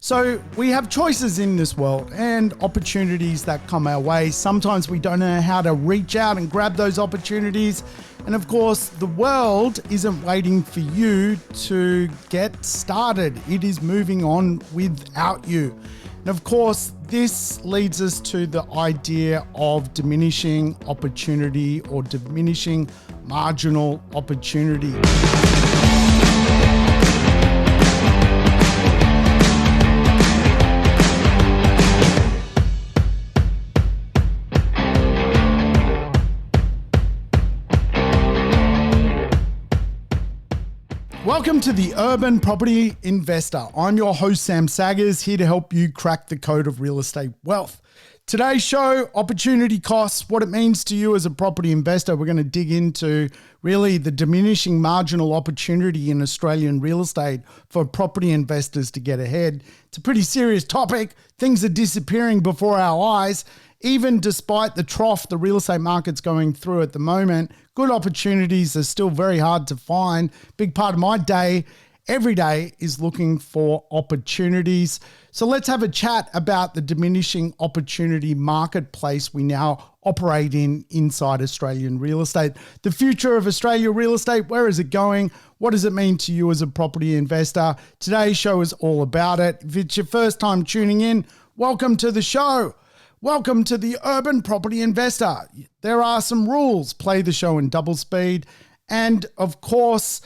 So we have choices in this world and opportunities that come our way. Sometimes we don't know how to reach out and grab those opportunities. And of course, the world isn't waiting for you to get started. It is moving on without you. And of course, this leads us to the idea of diminishing opportunity or diminishing marginal opportunity. Welcome to the Urban Property Investor. I'm your host, Sam Saggers, here to help you crack the code of real estate wealth. Today's show, opportunity costs, what it means to you as a property investor. We're going to dig into really the diminishing marginal opportunity in Australian real estate for property investors to get ahead. It's a pretty serious topic. Things are disappearing before our eyes. Even despite the trough the real estate market's going through at the moment, good opportunities are still very hard to find. Big part of my day, every day, is looking for opportunities. So let's have a chat about the diminishing opportunity marketplace we now operate in inside Australian real estate. The future of Australia real estate, where is it going? What does it mean to you as a property investor? Today's show is all about it. If it's your first time tuning in, welcome to the show. Welcome to the Urban Property Investor. There are some rules. Play the show in double speed. And of course,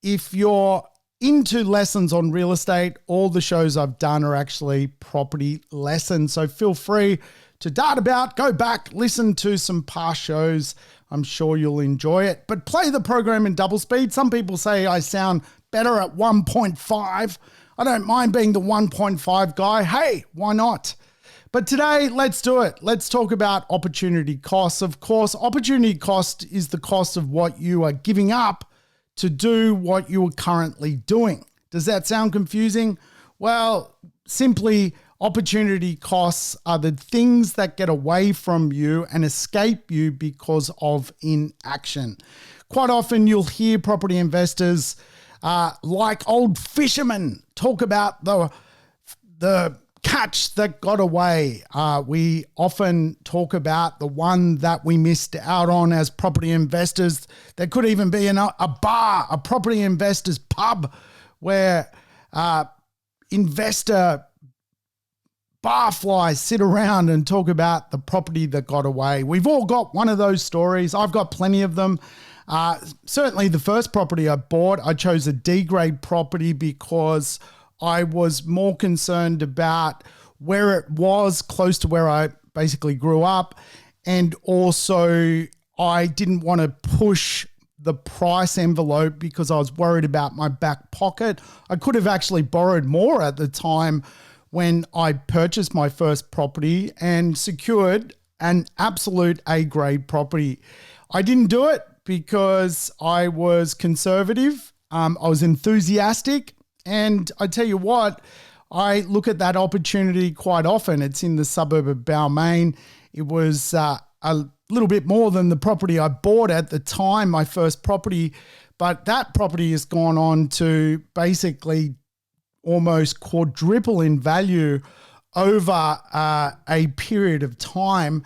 if you're into lessons on real estate, all the shows I've done are actually property lessons. So feel free to dart about, go back, listen to some past shows. I'm sure you'll enjoy it. But play the program in double speed. Some people say I sound better at 1.5. I don't mind being the 1.5 guy. Hey, why not? But today, let's do it. Let's talk about opportunity costs. Of course, opportunity cost is the cost of what you are giving up to do what you are currently doing. Does that sound confusing? Well, simply, opportunity costs are the things that get away from you and escape you because of inaction. Quite often, you'll hear property investors like old fishermen talk about the catch that got away. We often talk about the one that we missed out on as property investors. There could even be a bar, a property investors pub where investor barflies sit around and talk about the property that got away. We've all got one of those stories. I've got plenty of them. Certainly the first property I bought, I chose a D-grade property because I was more concerned about where it was close to where I basically grew up. And also I didn't want to push the price envelope because I was worried about my back pocket. I could have actually borrowed more at the time when I purchased my first property and secured an absolute A-grade property. I didn't do it because I was conservative. I was enthusiastic. And I tell you what, I look at that opportunity quite often. It's in the suburb of Balmain. It was a little bit more than the property I bought at the time, my first property. But that property has gone on to basically almost quadruple in value over a period of time.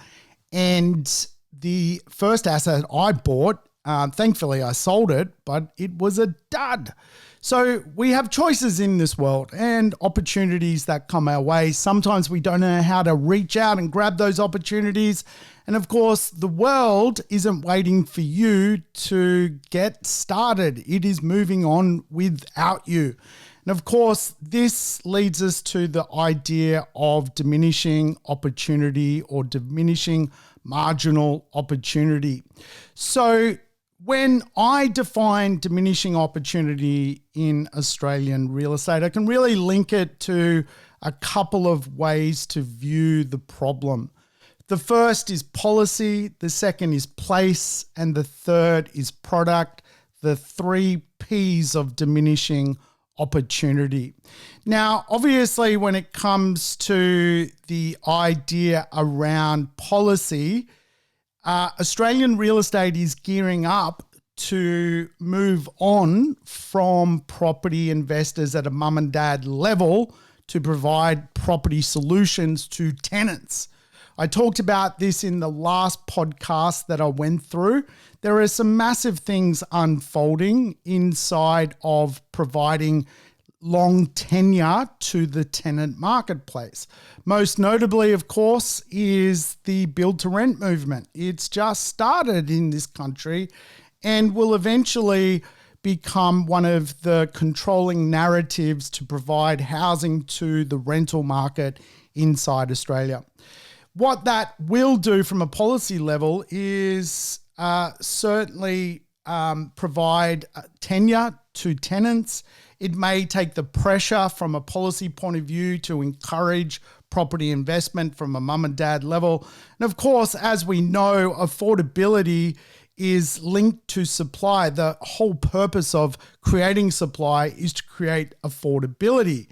And the first asset I bought, thankfully I sold it, but it was a dud. So we have choices in this world and opportunities that come our way. Sometimes we don't know how to reach out and grab those opportunities. And of course, the world isn't waiting for you to get started. It is moving on without you. And of course, this leads us to the idea of diminishing opportunity or diminishing marginal opportunity. So when I define diminishing opportunity in Australian real estate, I can really link it to a couple of ways to view the problem. The first is policy, the second is place, and the third is product, the 3 Ps of diminishing opportunity. Now, obviously, when it comes to the idea around policy, Australian real estate is gearing up to move on from property investors at a mum and dad level to provide property solutions to tenants. I talked about this in the last podcast that I went through. There are some massive things unfolding inside of providing long tenure to the tenant marketplace. Most notably, of course, is the build to rent movement. It's just started in this country and will eventually become one of the controlling narratives to provide housing to the rental market inside Australia. What that will do from a policy level is certainly provide tenure to tenants. It may take the pressure from a policy point of view to encourage property investment from a mum and dad level. And of course, as we know, affordability is linked to supply. The whole purpose of creating supply is to create affordability.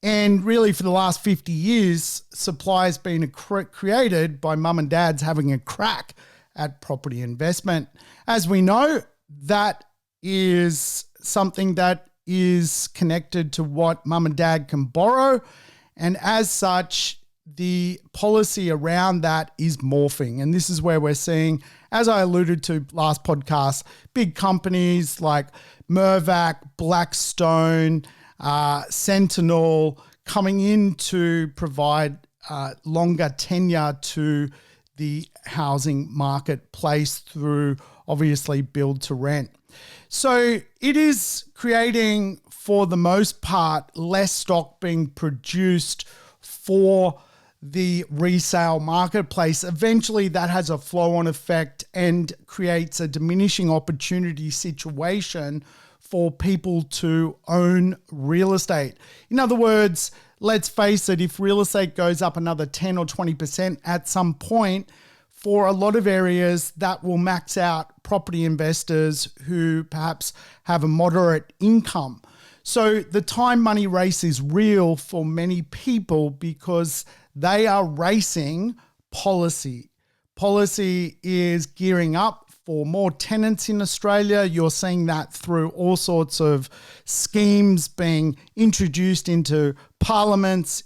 And really for the last 50 years, supply has been created by mum and dads having a crack at property investment. As we know, that is something that is connected to what mum and dad can borrow. And as such, the policy around that is morphing. And this is where we're seeing, as I alluded to last podcast, big companies like Mirvac, Blackstone, Sentinel coming in to provide longer tenure to the housing marketplace through obviously build to rent. So it is creating, for the most part, less stock being produced for the resale marketplace. Eventually that has a flow-on effect and creates a diminishing opportunity situation for people to own real estate. In other words, let's face it, if real estate goes up another 10 or 20% at some point, for a lot of areas that will max out property investors who perhaps have a moderate income. So the time money race is real for many people because they are racing policy. Policy is gearing up for more tenants in Australia. You're seeing that through all sorts of schemes being introduced into parliaments,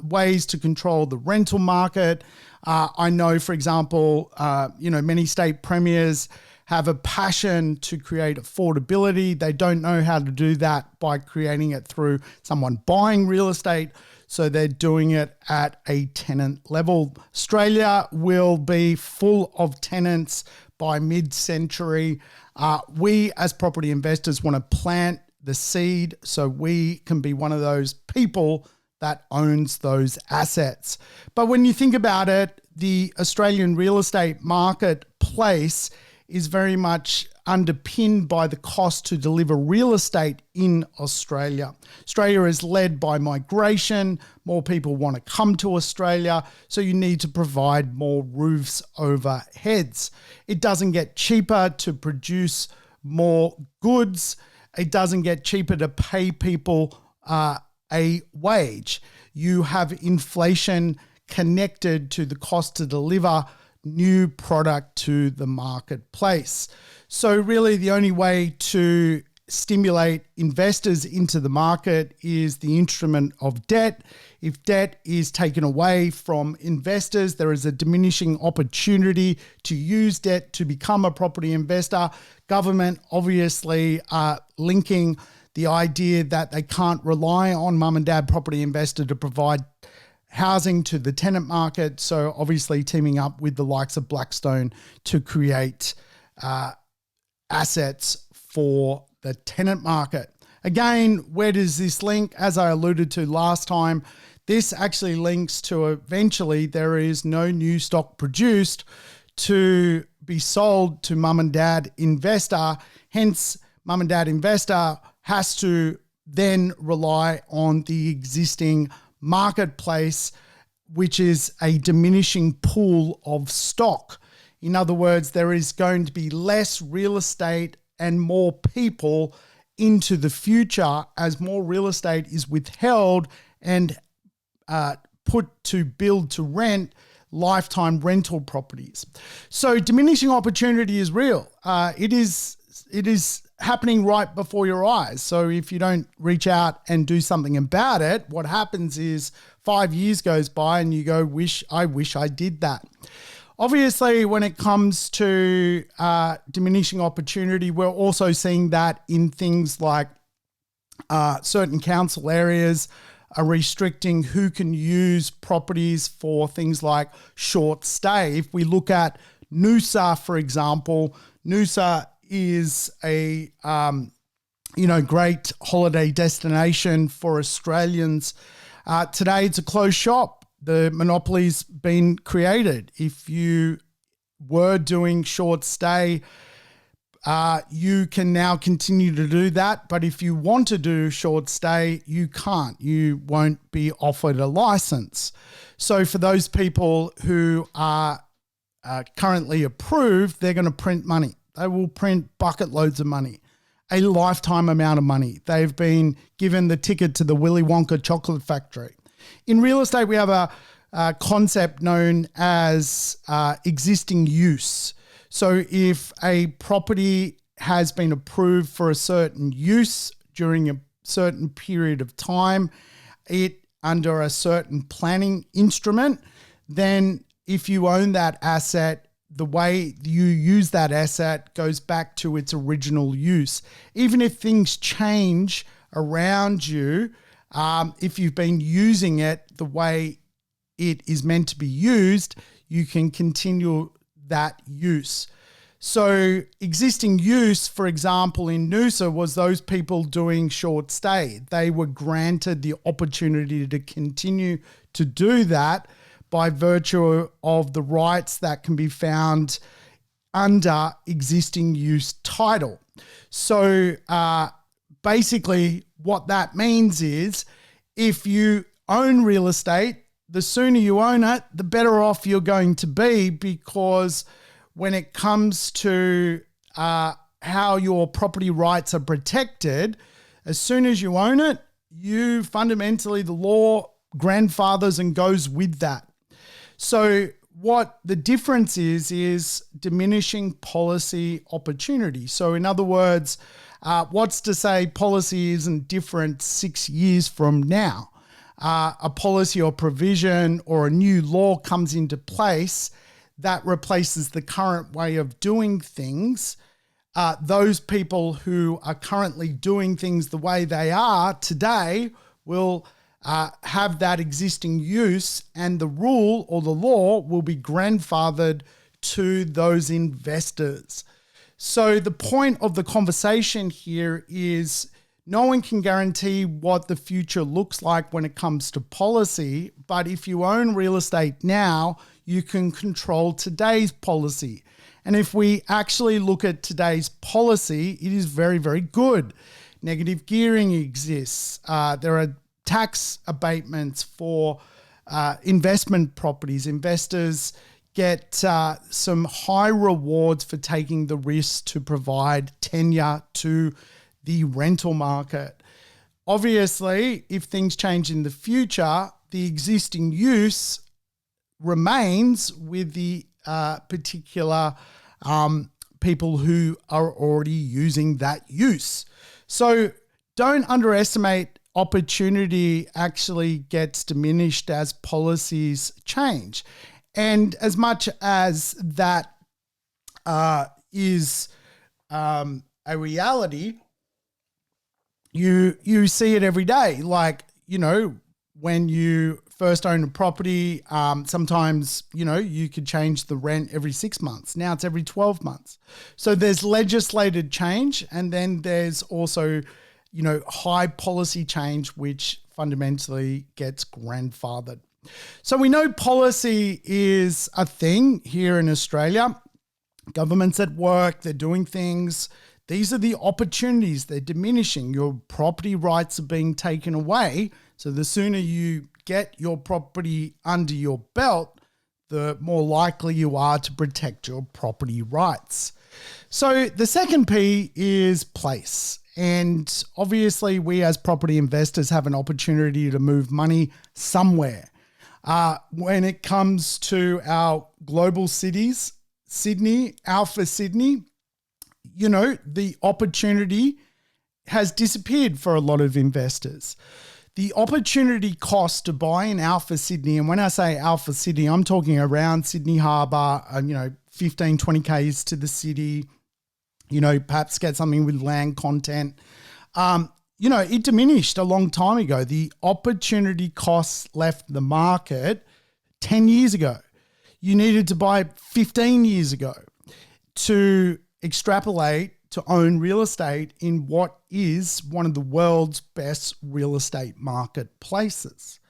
ways to control the rental market. I know, for example, many state premiers have a passion to create affordability. They don't know how to do that by creating it through someone buying real estate. So they're doing it at a tenant level. Australia will be full of tenants by mid-century. We as property investors want to plant the seed so we can be one of those people that owns those assets. But when you think about it, the Australian real estate marketplace is very much underpinned by the cost to deliver real estate in Australia. Australia is led by migration. More people want to come to Australia, so you need to provide more roofs over heads. It doesn't get cheaper to produce more goods. It doesn't get cheaper to pay people a wage. You have inflation connected to the cost to deliver new product to the marketplace. So really the only way to stimulate investors into the market is the instrument of debt. If debt is taken away from investors, there is a diminishing opportunity to use debt to become a property investor. Government obviously linking the idea that they can't rely on mum and dad property investor to provide housing to the tenant market. So obviously teaming up with the likes of Blackstone to create assets for the tenant market. Again, where does this link? As I alluded to last time, this actually links to eventually there is no new stock produced to be sold to mum and dad investor. Hence, mum and dad investor has to then rely on the existing marketplace, which is a diminishing pool of stock. In other words, there is going to be less real estate and more people into the future as more real estate is withheld and put to build to rent lifetime rental properties. So diminishing opportunity is real. It is it is happening right before your eyes. So if you don't reach out and do something about it, what happens is 5 years goes by and you go, I wish I did that. Obviously, when it comes to diminishing opportunity, we're also seeing that in things like certain council areas are restricting who can use properties for things like short stay. If we look at Noosa, for example, Noosa is a great holiday destination for Australians. Today, it's a closed shop. The monopoly's been created. If you were doing short stay, you can now continue to do that. But if you want to do short stay, you can't. You won't be offered a license. So for those people who are currently approved, they're going to print money. They will print bucket loads of money, a lifetime amount of money. They've been given the ticket to the Willy Wonka chocolate factory. In real estate, we have a concept known as existing use. So if a property has been approved for a certain use during a certain period of time, under a certain planning instrument, then if you own that asset, the way you use that asset goes back to its original use. Even if things change around you, if you've been using it the way it is meant to be used, you can continue that use. So existing use, for example, in Noosa was those people doing short stay. They were granted the opportunity to continue to do that by virtue of the rights that can be found under existing use title. So basically what that means is if you own real estate, the sooner you own it, the better off you're going to be, because when it comes to how your property rights are protected, as soon as you own it, you fundamentally, the law grandfathers and goes with that. So what the difference is diminishing policy opportunity. So in other words, what's to say policy isn't different 6 years from now? A policy or provision or a new law comes into place that replaces the current way of doing things. Those people who are currently doing things the way they are today will have that existing use, and the rule or the law will be grandfathered to those investors. So the point of the conversation here is no one can guarantee what the future looks like when it comes to policy, but if you own real estate now, you can control today's policy. And if we actually look at today's policy, it is very, very good. Negative gearing exists. There are tax abatements for investment properties. Investors get some high rewards for taking the risk to provide tenure to the rental market. Obviously, if things change in the future, the existing use remains with the particular people who are already using that use. So don't underestimate opportunity actually gets diminished as policies change. And as much as that is a reality, you see it every day. Like, when you first own a property, sometimes, you could change the rent every 6 months. Now it's every 12 months. So there's legislated change, and then there's also, high policy change, which fundamentally gets grandfathered. So we know policy is a thing here in Australia. Government's at work, they're doing things. These are the opportunities, they're diminishing. Your property rights are being taken away. So the sooner you get your property under your belt, the more likely you are to protect your property rights. So the second P is place. And obviously we as property investors have an opportunity to move money somewhere. When it comes to our global cities, Sydney, Alpha Sydney, the opportunity has disappeared for a lot of investors. The opportunity cost to buy in Alpha Sydney, and when I say Alpha Sydney, I'm talking around Sydney Harbour, 15, 20 Ks to the city, perhaps get something with land content. It diminished a long time ago. The opportunity costs left the market 10 years ago. You needed to buy 15 years ago to extrapolate to own real estate in what is one of the world's best real estate marketplaces.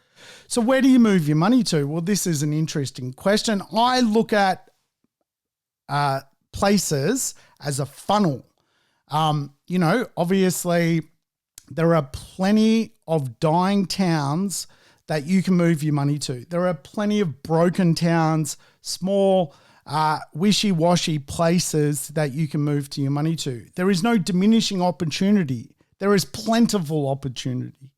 So where do you move your money to? Well, this is an interesting question. I look at places as a funnel. Obviously there are plenty of dying towns that you can move your money to. There are plenty of broken towns, small, wishy-washy places that you can move to your money to. There is no diminishing opportunity. There is plentiful opportunity.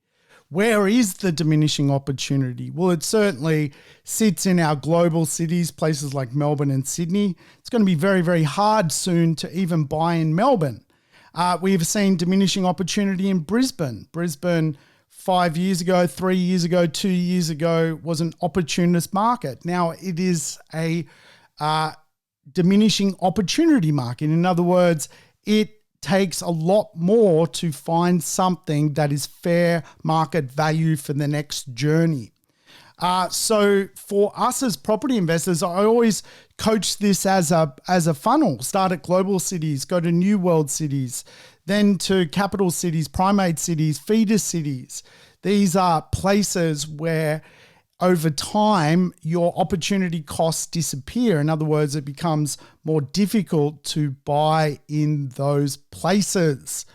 Where is the diminishing opportunity? Well, it certainly sits in our global cities, places like Melbourne and Sydney. It's going to be very, very hard soon to even buy in Melbourne. We've seen diminishing opportunity in Brisbane. Brisbane 5 years ago, 3 years ago, 2 years ago was an opportunist market. Now it is a diminishing opportunity market. In other words, it takes a lot more to find something that is fair market value for the next journey. So for us as property investors, I always coach this as a funnel. Start at global cities, go to new world cities, then to capital cities, primate cities, feeder cities. These are places where over time, your opportunity costs disappear. In other words, it becomes more difficult to buy in those places.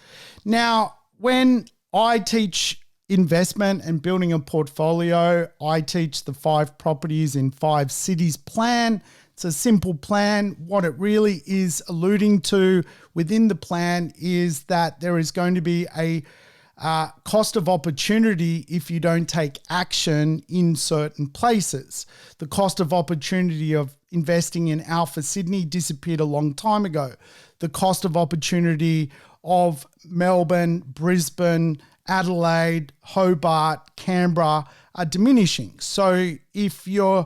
Now, when I teach investment and building a portfolio, I teach the 5 properties in 5 cities plan. It's a simple plan. What it really is alluding to within the plan is that there is going to be a cost of opportunity if you don't take action in certain places. The cost of opportunity of investing in Alpha Sydney disappeared a long time ago. The cost of opportunity of Melbourne, Brisbane, Adelaide, Hobart, Canberra are diminishing. So if you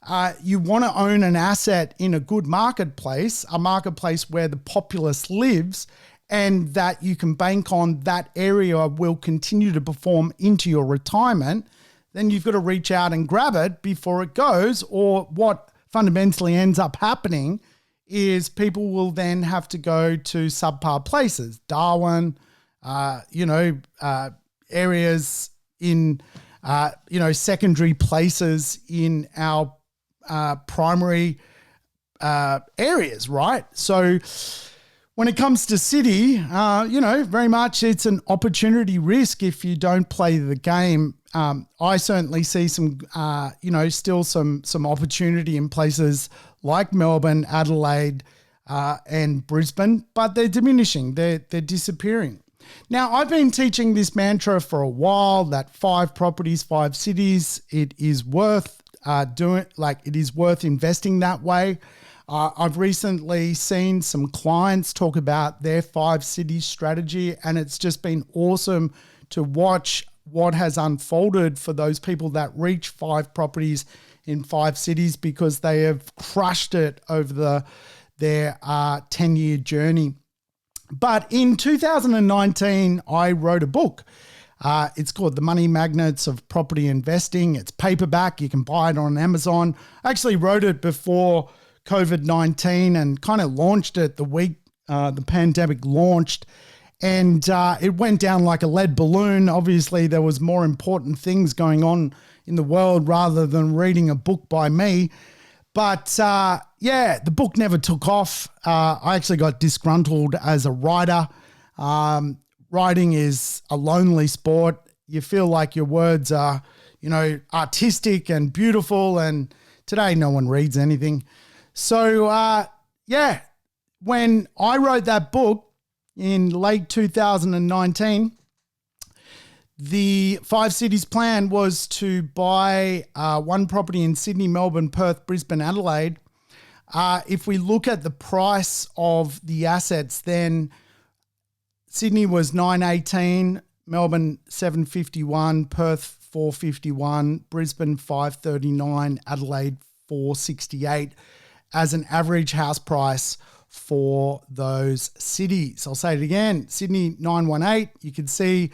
want to own an asset in a good marketplace, a marketplace where the populace lives, and that you can bank on that area will continue to perform into your retirement, then you've got to reach out and grab it before it goes. Or what fundamentally ends up happening is people will then have to go to subpar places, Darwin, areas in, secondary places in our primary areas, right? So when it comes to city, very much it's an opportunity risk if you don't play the game. I certainly see some, still some opportunity in places like Melbourne, Adelaide, and Brisbane, but they're diminishing. They're disappearing. Now, I've been teaching this mantra for a while that 5 properties, 5 cities, it is worth it is worth investing that way. I've recently seen some clients talk about their 5 cities strategy, and it's just been awesome to watch what has unfolded for those people that reach 5 properties in 5 cities because they have crushed it over their 10-year journey. But in 2019, I wrote a book. It's called The Money Magnets of Property Investing. It's paperback. You can buy it on Amazon. I actually wrote it before COVID-19 and kind of launched it the week the pandemic launched, and it went down like a lead balloon. Obviously, there was more important things going on in the world rather than reading a book by me. But the book never took off. I actually got disgruntled as a writer. Writing is a lonely sport. You feel like your words are, artistic and beautiful, and today no one reads anything. So, when I wrote that book in late 2019, the 5 cities plan was to buy 1 property in Sydney, Melbourne, Perth, Brisbane, Adelaide, If we look at the price of the assets, then Sydney was 918, Melbourne 751, Perth 451, Brisbane 539, Adelaide 468 as an average house price for those cities. I'll say it again, Sydney 918. You can see,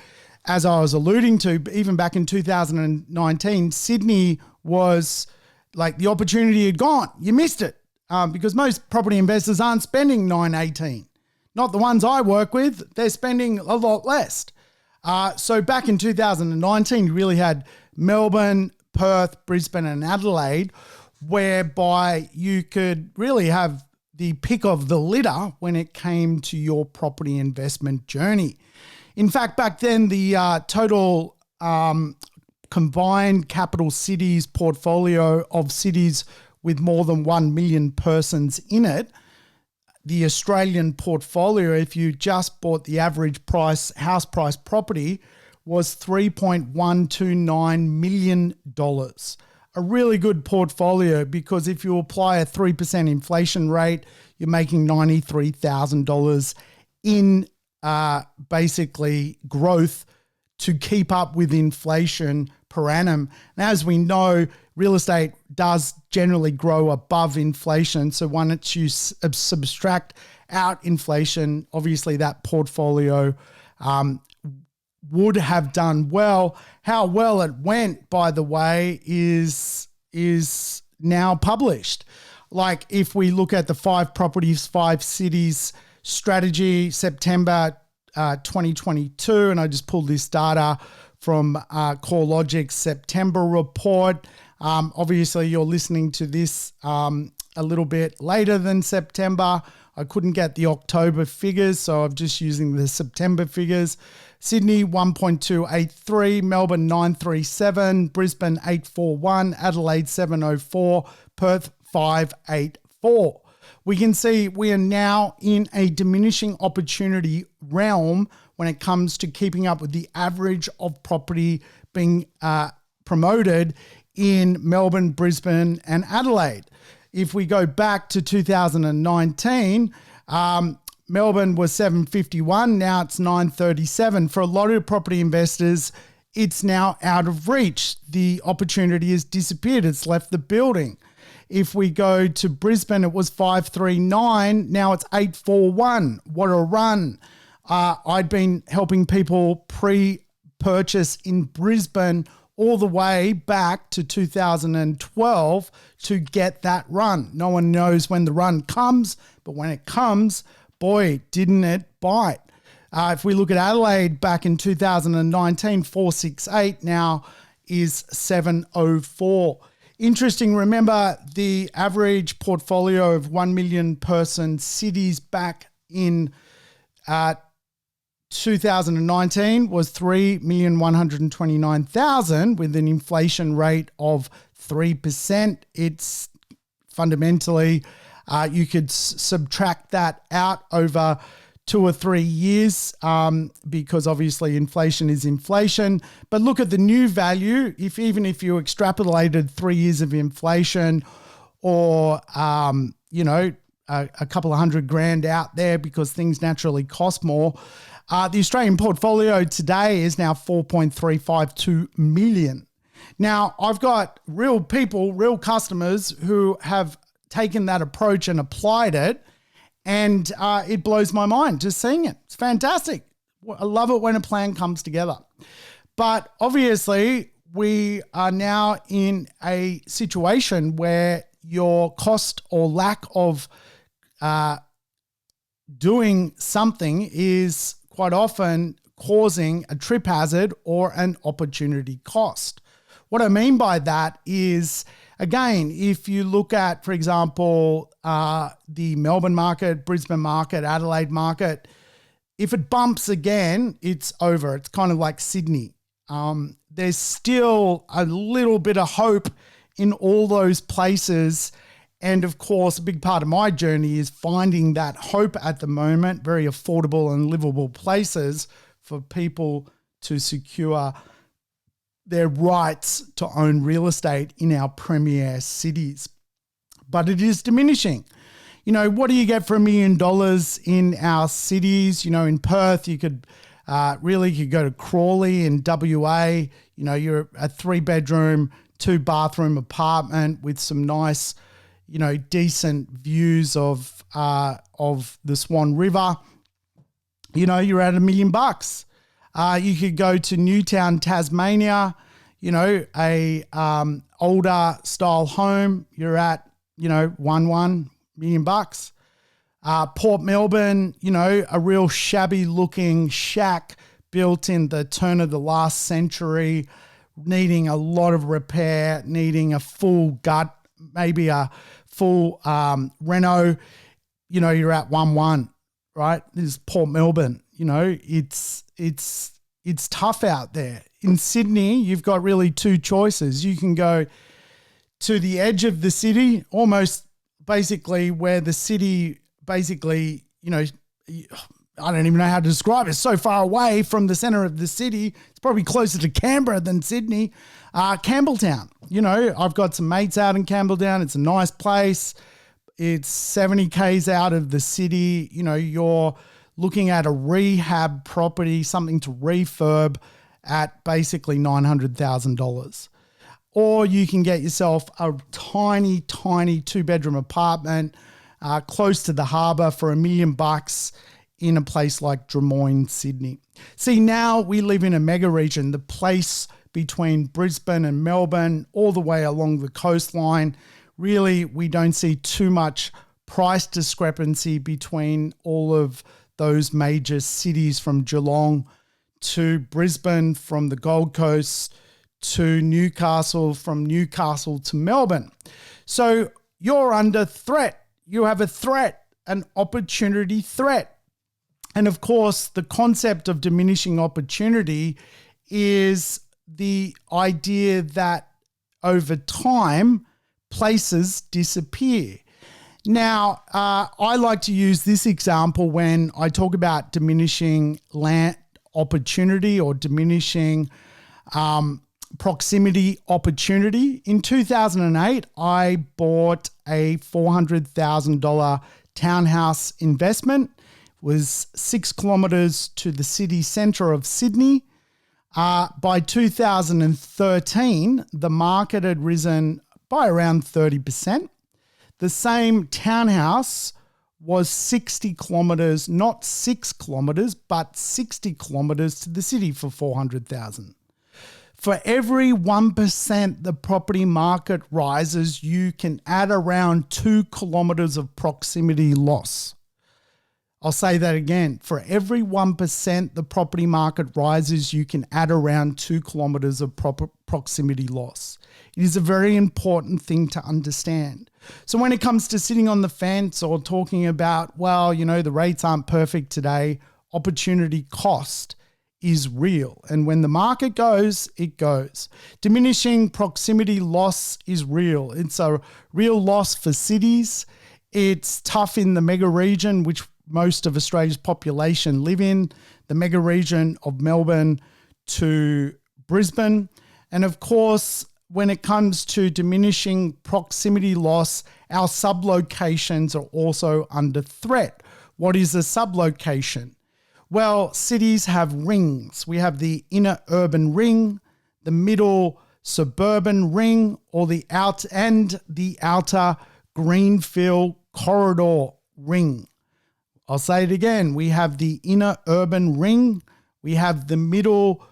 as I was alluding to, even back in 2019, Sydney was like the opportunity had gone. You missed it because most property investors aren't spending 918. Not the ones I work with. They're spending a lot less. So back in 2019, you really had Melbourne, Perth, Brisbane and Adelaide, whereby you could really have the pick of the litter when it came to your property investment journey. In fact, back then, the total combined capital cities portfolio of cities with more than 1 million persons in it, the Australian portfolio, if you just bought the average price, house price property, was $3.129 million. A really good portfolio, because if you apply a 3% inflation rate, you're making $93,000 in basically growth to keep up with inflation per annum. And as we know, real estate does generally grow above inflation. So once you subtract out inflation, obviously that portfolio would have done well. How well it went, by the way, is now published. Like if we look at the 5 properties, 5 cities strategy, September 2022, and I just pulled this data from CoreLogic's September report. Obviously, you're listening to this a little bit later than September. I couldn't get the October figures, so I'm just using the September figures. Sydney 1.283, Melbourne 937, Brisbane 841, Adelaide 704, Perth 584. We can see we are now in a diminishing opportunity realm when it comes to keeping up with the average of property being promoted in Melbourne, Brisbane and Adelaide. If we go back to 2019, Melbourne was 751, now it's 937. For a lot of property investors, it's now out of reach. The opportunity has disappeared. It's left the building. If we go to Brisbane, it was 539, now it's 841. What a run. I'd been helping people pre-purchase in Brisbane all the way back to 2012 to get that run. No one knows when the run comes, but when it comes, boy, didn't it bite. If we look at Adelaide back in 2019, 468 now is 704. Interesting, remember the average portfolio of 1 million person cities back in 2019 was 3,129,000 with an inflation rate of 3%. It's fundamentally, you could subtract that out over 2 or 3 years because obviously inflation is inflation. But look at the new value. Even if you extrapolated 3 years of inflation or, a couple of $100,000 out there because things naturally cost more, the Australian portfolio today is now 4.352 million. Now, I've got real people, real customers who have taken that approach and applied it, and it blows my mind just seeing it. It's fantastic. I love it when a plan comes together. But obviously, we are now in a situation where your cost or lack of doing something is quite often causing a trip hazard or an opportunity cost. What I mean by that is, again, if you look at, for example, the Melbourne market, Brisbane market, Adelaide market, if it bumps again, it's over. It's kind of like Sydney. There's still a little bit of hope in all those places. And of course, a big part of my journey is finding that hope at the moment, very affordable and livable places for people to secure their rights to own real estate in our premier cities. but it is diminishing. What do you get for $1 million in our cities? In Perth, you could you could go to Crawley in WA. You're a 3-bedroom, 2-bathroom apartment with some nice, decent views of the Swan River. You're at $1 million. You could go to Newtown, Tasmania. A older style home. You're at $1 million. Port Melbourne, a real shabby looking shack built in the turn of the last century, needing a lot of repair, needing a full gut, maybe a full reno. You're at 1-1, right? This is Port Melbourne. It's tough out there. In Sydney, you've got really 2 choices. You can go to the edge of the city, almost basically where the city basically, I don't even know how to describe it. It's so far away from the center of the city. It's probably closer to Canberra than Sydney. Campbelltown. I've got some mates out in Campbelltown. It's a nice place. It's 70 Ks out of the city. You're looking at a rehab property, something to refurb at basically $900,000. Or you can get yourself a tiny 2-bedroom apartment close to the harbour for $1 million in a place like Drummoyne, Sydney. See, now we live in a mega region, the place between Brisbane and Melbourne, all the way along the coastline. Really, we don't see too much price discrepancy between all of those major cities, from Geelong to Brisbane, from the Gold Coast to Newcastle, from Newcastle to Melbourne. So you're under threat. You have a threat, an opportunity threat. And of course, the concept of diminishing opportunity is the idea that over time, places disappear. Now, I like to use this example when I talk about diminishing land opportunity or diminishing proximity opportunity. In 2008, I bought a $400,000 townhouse investment. It was 6 kilometres to the city centre of Sydney. By 2013, the market had risen by around 30%. The same townhouse was 60 kilometres, not 6 kilometres, but 60 kilometres to the city for $400,000. For every 1% the property market rises, you can add around 2 kilometres of proximity loss. I'll say that again. For every 1% the property market rises, you can add around 2 kilometres of proximity loss. It is a very important thing to understand. So when it comes to sitting on the fence or talking about, the rates aren't perfect today, opportunity cost is real. And when the market goes, it goes. Diminishing proximity loss is real. It's a real loss for cities. It's tough in the mega region, which most of Australia's population live in, the mega region of Melbourne to Brisbane. And of course, when it comes to diminishing proximity loss, our sublocations are also under threat. What is a sublocation? Well, cities have rings. We have the inner urban ring, the middle suburban ring, or the outer greenfield corridor ring. I'll say it again. We have the inner urban ring, we have the middle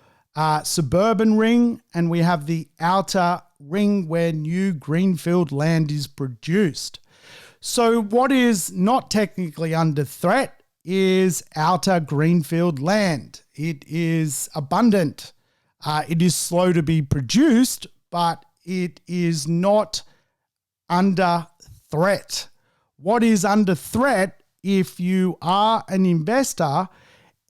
suburban ring, and we have the outer ring where new greenfield land is produced. So what is not technically under threat is outer greenfield land. It is abundant. It is slow to be produced, but it is not under threat. What is under threat, if you are an investor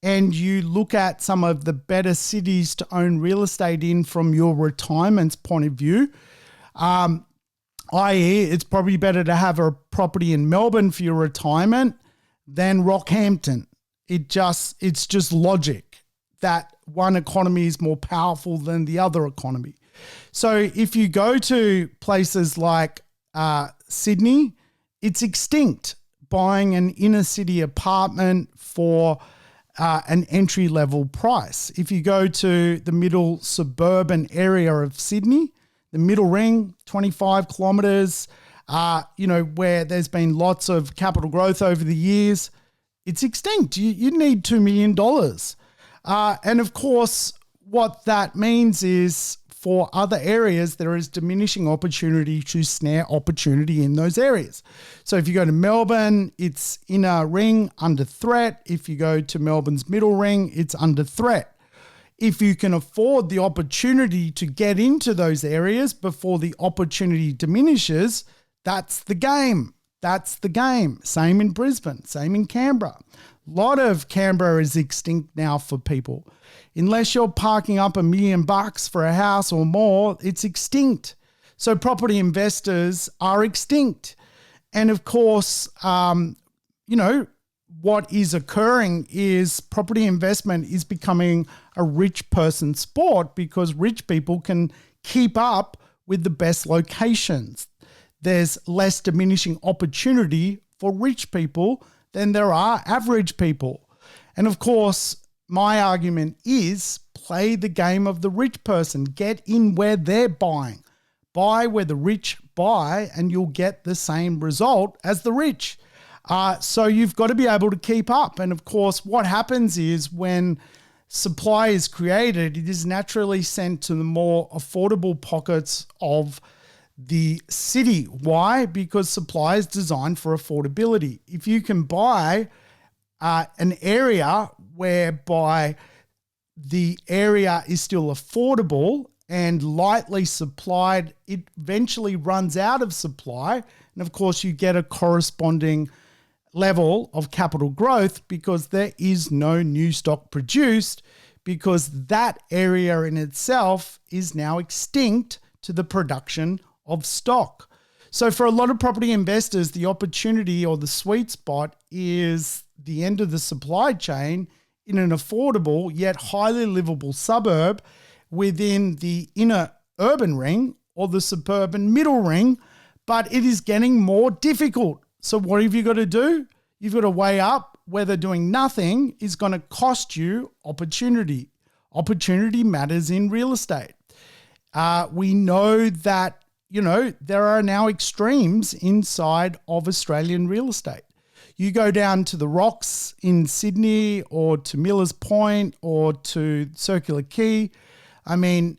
and you look at some of the better cities to own real estate in from your retirement's point of view, i.e. it's probably better to have a property in Melbourne for your retirement than Rockhampton. It's just logic that one economy is more powerful than the other economy. So if you go to places like Sydney, it's extinct. Buying an inner city apartment for an entry-level price. If you go to the middle suburban area of Sydney, the middle ring, 25 kilometres, where there's been lots of capital growth over the years, it's extinct. You need $2 million. And of course, what that means is for other areas, there is diminishing opportunity to snare opportunity in those areas. So if you go to Melbourne, it's inner ring under threat. If you go to Melbourne's middle ring, it's under threat. If you can afford the opportunity to get into those areas before the opportunity diminishes, that's the game. That's the game. Same in Brisbane, same in Canberra. A lot of Canberra is extinct now for people. Unless you're parking up $1 million for a house or more, it's extinct. So property investors are extinct. And of course, what is occurring is property investment is becoming a rich person sport because rich people can keep up with the best locations. There's less diminishing opportunity for rich people than there are average people. And of course, my argument is play the game of the rich person. Get in where they're buying. Buy where the rich buy and you'll get the same result as the rich. So you've got to be able to keep up. And of course, what happens is when supply is created, it is naturally sent to the more affordable pockets of the city. Why? Because supply is designed for affordability. If you can buy an area whereby the area is still affordable and lightly supplied, it eventually runs out of supply. And of course, you get a corresponding level of capital growth because there is no new stock produced because that area in itself is now extinct to the production of stock. So for a lot of property investors, the opportunity or the sweet spot is the end of the supply chain in an affordable yet highly livable suburb within the inner urban ring or the suburban middle ring, but it is getting more difficult. So what have you got to do? You've got to weigh up whether doing nothing is going to cost you opportunity. Opportunity matters in real estate. We know that, there are now extremes inside of Australian real estate. You go down to the Rocks in Sydney or to Millers Point or to Circular Quay. An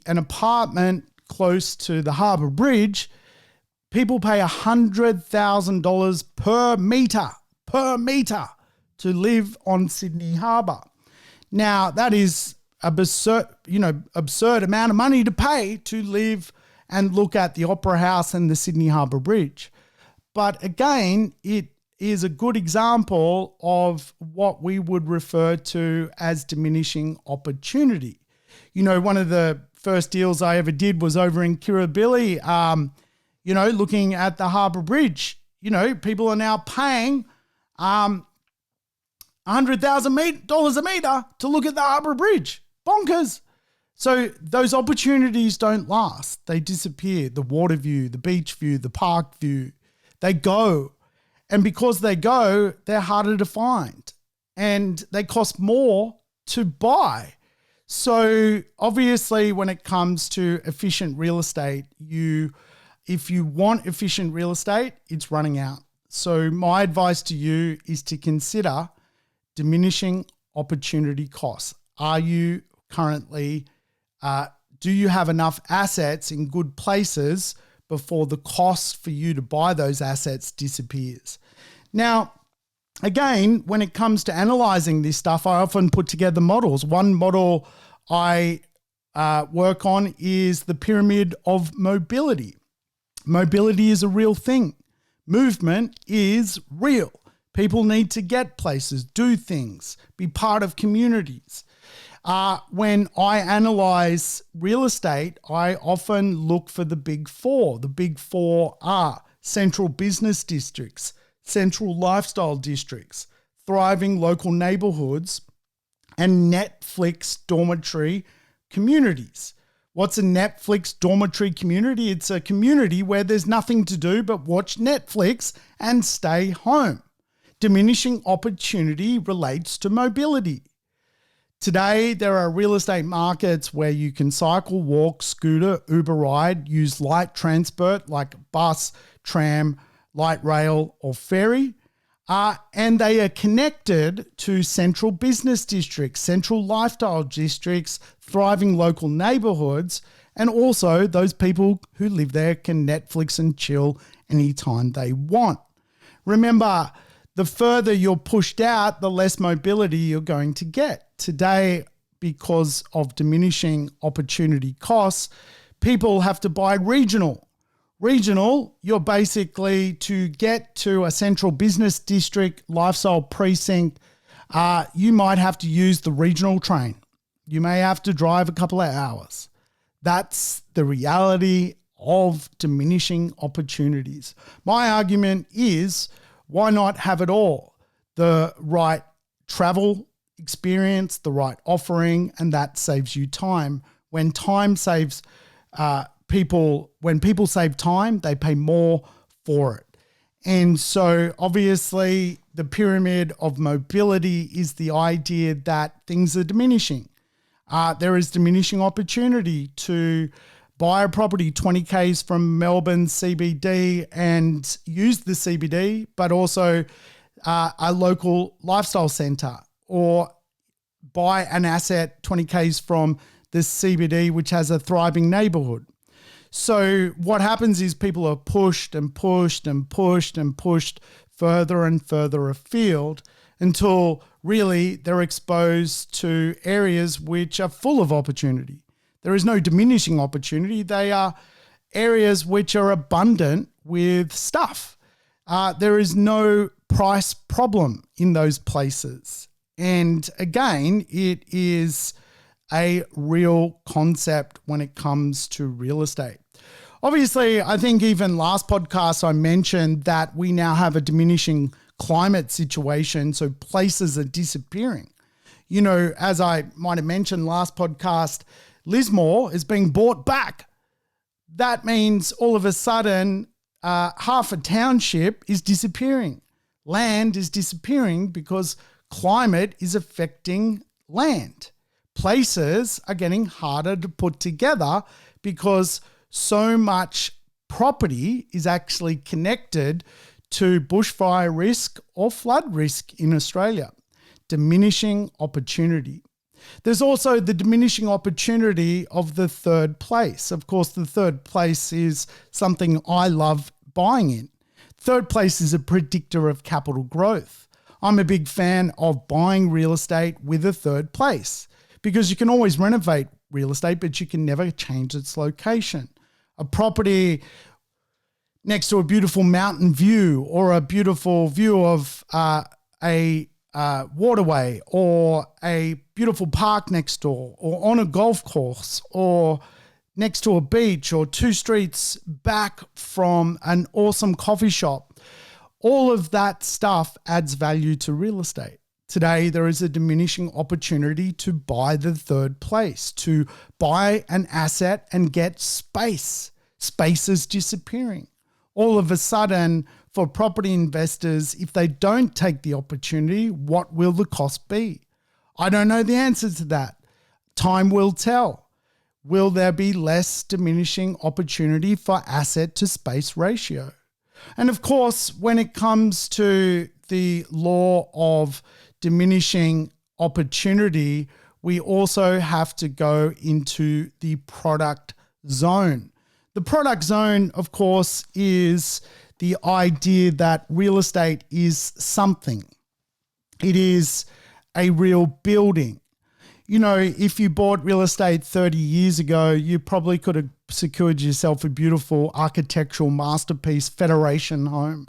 apartment close to the Harbour Bridge, people pay $100,000 per metre to live on Sydney Harbour. Now, that is absurd amount of money to pay to live and look at the Opera House and the Sydney Harbour Bridge. But again, it is a good example of what we would refer to as diminishing opportunity. One of the first deals I ever did was over in Kirribilli, looking at the Harbour Bridge. People are now paying $100,000 a metre to look at the Harbour Bridge. Bonkers. So those opportunities don't last. They disappear. The water view, the beach view, the park view, they go. And because they go, they're harder to find and they cost more to buy. So obviously when it comes to efficient real estate, if you want efficient real estate, it's running out. So my advice to you is to consider diminishing opportunity costs. Are you currently, do you have enough assets in good places before the cost for you to buy those assets disappears? Now, again, when it comes to analyzing this stuff, I often put together models. One model I work on is the pyramid of mobility. Mobility is a real thing. Movement is real. People need to get places, do things, be part of communities. When I analyze real estate, I often look for the big four. The big four are central business districts, central lifestyle districts, thriving local neighborhoods, and Netflix dormitory communities. What's a Netflix dormitory community? It's a community where there's nothing to do but watch Netflix and stay home. Diminishing opportunity relates to mobility. Today, there are real estate markets where you can cycle, walk, scooter, Uber ride, use light transport like bus, tram, light rail, or ferry. And they are connected to central business districts, central lifestyle districts, thriving local neighborhoods, and also those people who live there can Netflix and chill anytime they want. Remember, the further you're pushed out, the less mobility you're going to get. Today, because of diminishing opportunity costs, people have to buy regional. Regional, you're basically to get to a central business district, lifestyle precinct, you might have to use the regional train. You may have to drive a couple of hours. That's the reality of diminishing opportunities. My argument is, why not have it all? The right travel experience, the right offering, and that saves you time. When time saves when people save time, they pay more for it. And so obviously the pyramid of mobility is the idea that things are diminishing. There is diminishing opportunity to buy a property 20 Ks from Melbourne CBD and use the CBD, but also a local lifestyle centre, or buy an asset 20 Ks from the CBD, which has a thriving neighbourhood. So what happens is people are pushed and pushed and pushed and pushed further and further afield until really they're exposed to areas which are full of opportunity. There is no diminishing opportunity. They are areas which are abundant with stuff. There is no price problem in those places. And again, it is a real concept when it comes to real estate. Obviously, I think even last podcast I mentioned that we now have a diminishing climate situation, so places are disappearing. You know, as I might have mentioned last podcast, Lismore is being bought back. That means all of a sudden half a township is disappearing. Land is disappearing because climate is affecting land. Places are getting harder to put together because so much property is actually connected to bushfire risk or flood risk in Australia. Diminishing opportunity. There's also the diminishing opportunity of the third place. Of course, the third place is something I love buying in. Third place is a predictor of capital growth. I'm a big fan of buying real estate with a third place because you can always renovate real estate, but you can never change its location. A property next to a beautiful mountain view or a beautiful view of a waterway or a beautiful park next door or on a golf course or next to a beach or 2 streets back from an awesome coffee shop. All of that stuff adds value to real estate. Today, there is a diminishing opportunity to buy the third place, to buy an asset and get space. Space is disappearing. All of a sudden, for property investors, if they don't take the opportunity, what will the cost be? I don't know the answer to that. Time will tell. Will there be less diminishing opportunity for asset to space ratio? And of course, when it comes to the law of diminishing opportunity, we also have to go into the product zone. The product zone, of course, is the idea that real estate is something. It is a real building. You know, if you bought real estate 30 years ago, you probably could have secured yourself a beautiful architectural masterpiece, Federation home,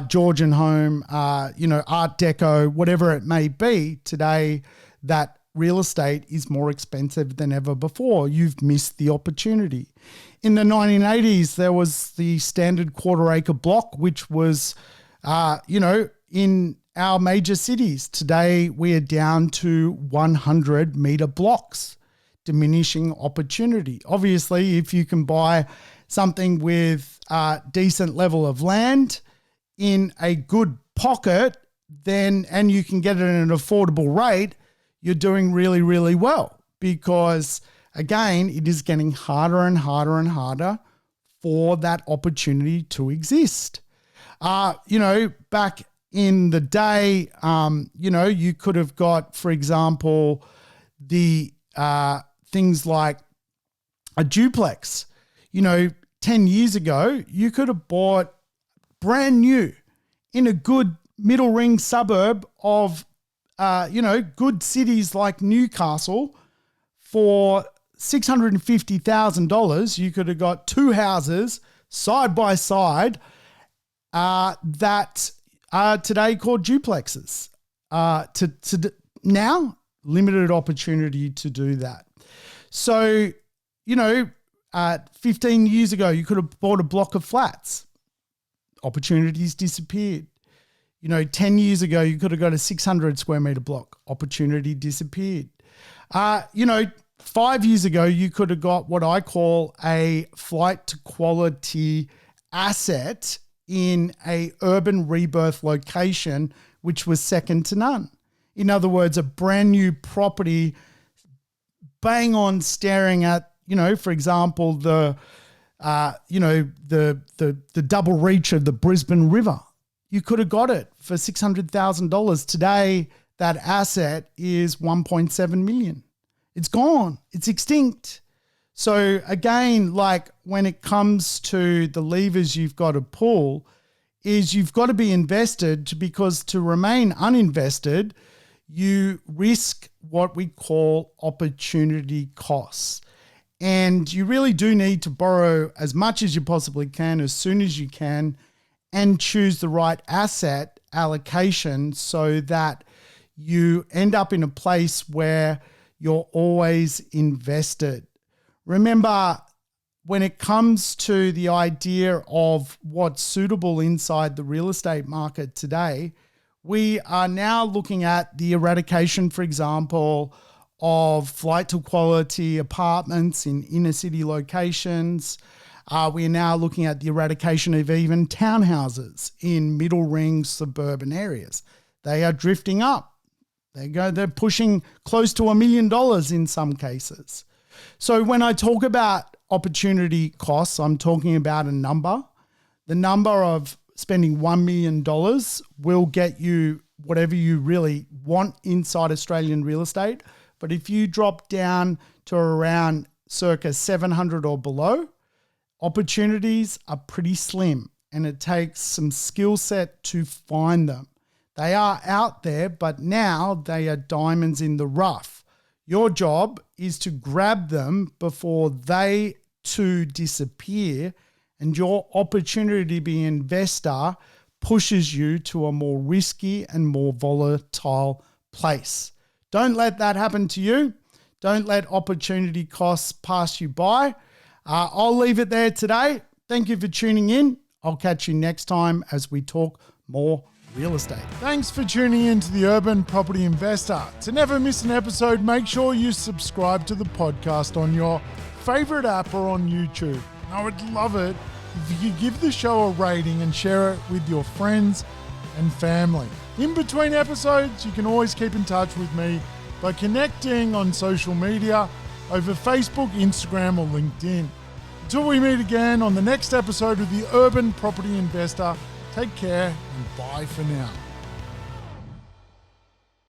Georgian home, Art Deco, whatever it may be. Today, that real estate is more expensive than ever before. You've missed the opportunity. In the 1980s, there was the standard quarter-acre block, which was, in our major cities. Today, we are down to 100-metre blocks. diminishing opportunity. Obviously, if you can buy something with a decent level of land in a good pocket, then and you can get it at an affordable rate, you're doing really, really well. Because again, it is getting harder and harder and harder for that opportunity to exist. Back in the day, you could have got, for example, the things like a duplex. 10 years ago, you could have bought brand new in a good middle ring suburb of, good cities like Newcastle for $650,000. You could have got two houses side by side that are today called duplexes. Now, limited opportunity to do that. So, 15 years ago, you could have bought a block of flats. Opportunities disappeared. 10 years ago, you could have got a 600 square meter block. Opportunity disappeared. 5 years ago, you could have got what I call a flight to quality asset in a urban rebirth location, which was second to none. In other words, a brand new property bang on staring at, for example, the double reach of the Brisbane River. You could have got it for $600,000. Today, that asset is $1.7 million. It's gone. It's extinct. So again, like when it comes to the levers you've got to pull, is you've got to be invested, because to remain uninvested, you risk what we call opportunity costs. And you really do need to borrow as much as you possibly can, as soon as you can, and choose the right asset allocation so that you end up in a place where you're always invested. Remember, when it comes to the idea of what's suitable inside the real estate market today, we are now looking at the eradication, for example, of flight to quality apartments in inner city locations. We are now looking at the eradication of even townhouses in middle ring suburban areas. They are drifting up. They're pushing close to $1 million in some cases. So when I talk about opportunity costs, I'm talking about a number. The number of spending $1 million will get you whatever you really want inside Australian real estate. But if you drop down to around circa 700 or below, opportunities are pretty slim, and it takes some skill set to find them. They are out there, but now they are diamonds in the rough. Your job is to grab them before they too disappear, and your opportunity to be an investor pushes you to a more risky and more volatile place. Don't let that happen to you. Don't let opportunity costs pass you by. I'll leave it there today. Thank you for tuning in. I'll catch you next time as we talk more real estate. Thanks for tuning in to the Urban Property Investor. To never miss an episode, make sure you subscribe to the podcast on your favorite app or on YouTube. I would love it if you could give the show a rating and share it with your friends and family. In between episodes, you can always keep in touch with me by connecting on social media over Facebook, Instagram, or LinkedIn. Until we meet again on the next episode of the Urban Property Investor, take care and bye for now.